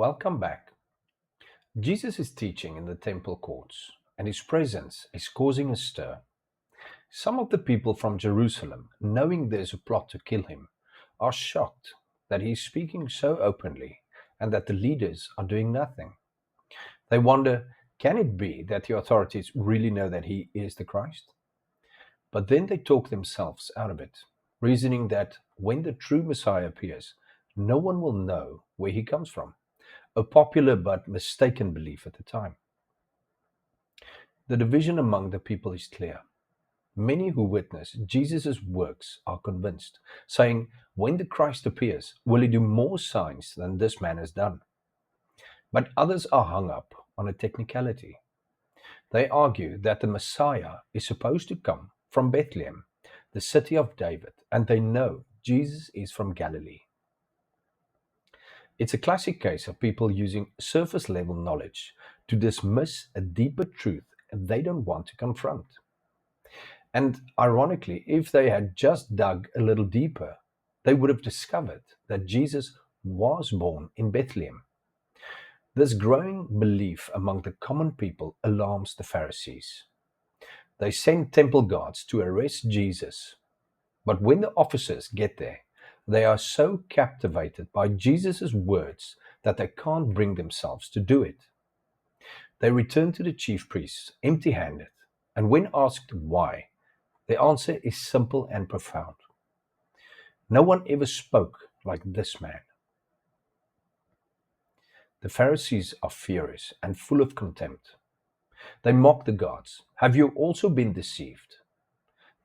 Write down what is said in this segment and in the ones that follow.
Welcome back. Jesus is teaching in the temple courts, and his presence is causing a stir. Some of the people from Jerusalem, knowing there's a plot to kill him, are shocked that he is speaking so openly and that the leaders are doing nothing. They wonder, can it be that the authorities really know that he is the Christ? But then they talk themselves out of it, reasoning that when the true Messiah appears, no one will know where he comes from. A popular but mistaken belief at the time. The division among the people is clear. Many who witness Jesus' works are convinced, saying, when the Christ appears, will he do more signs than this man has done? But others are hung up on a technicality. They argue that the Messiah is supposed to come from Bethlehem, the city of David, and they know Jesus is from Galilee. It's a classic case of people using surface level knowledge to dismiss a deeper truth they don't want to confront. And ironically, if they had just dug a little deeper, they would have discovered that Jesus was born in Bethlehem. This growing belief among the common people alarms the Pharisees. They send temple guards to arrest Jesus, but when the officers get there, they are so captivated by Jesus' words that they can't bring themselves to do it. They return to the chief priests empty-handed, and when asked why, the answer is simple and profound. No one ever spoke like this man. The Pharisees are furious and full of contempt. They mock the gods. Have you also been deceived?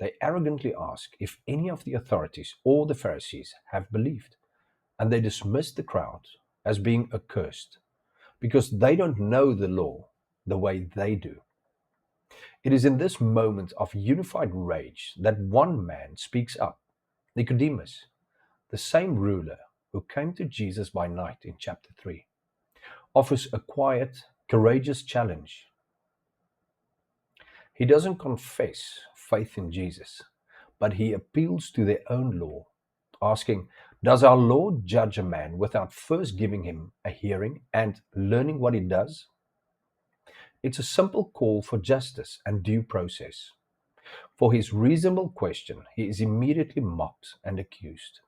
They arrogantly ask if any of the authorities or the Pharisees have believed, and they dismiss the crowd as being accursed because they don't know the law the way they do. It is in this moment of unified rage that one man speaks up, Nicodemus, the same ruler who came to Jesus by night in chapter 3, offers a quiet, courageous challenge. He doesn't confess faith in Jesus, but he appeals to their own law, asking, does our Lord judge a man without first giving him a hearing and learning what he does? It's a simple call for justice and due process. For his reasonable question, he is immediately mocked and accused.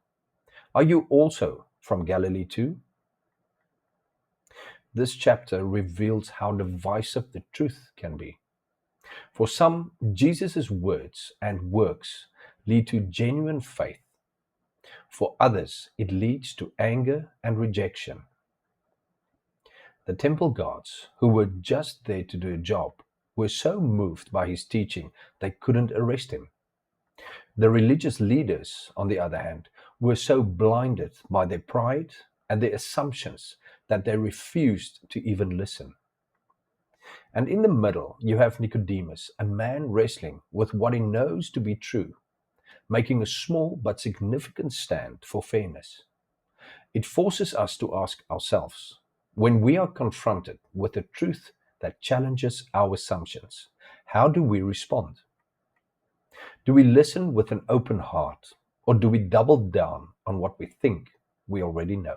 Are you also from Galilee too? This chapter reveals how divisive the truth can be. For some, Jesus' words and works lead to genuine faith. For others, it leads to anger and rejection. The temple guards, who were just there to do a job, were so moved by his teaching they couldn't arrest him. The religious leaders, on the other hand, were so blinded by their pride and their assumptions that they refused to even listen. And in the middle, you have Nicodemus, a man wrestling with what he knows to be true, making a small but significant stand for fairness. It forces us to ask ourselves, when we are confronted with a truth that challenges our assumptions, how do we respond? Do we listen with an open heart, or do we double down on what we think we already know?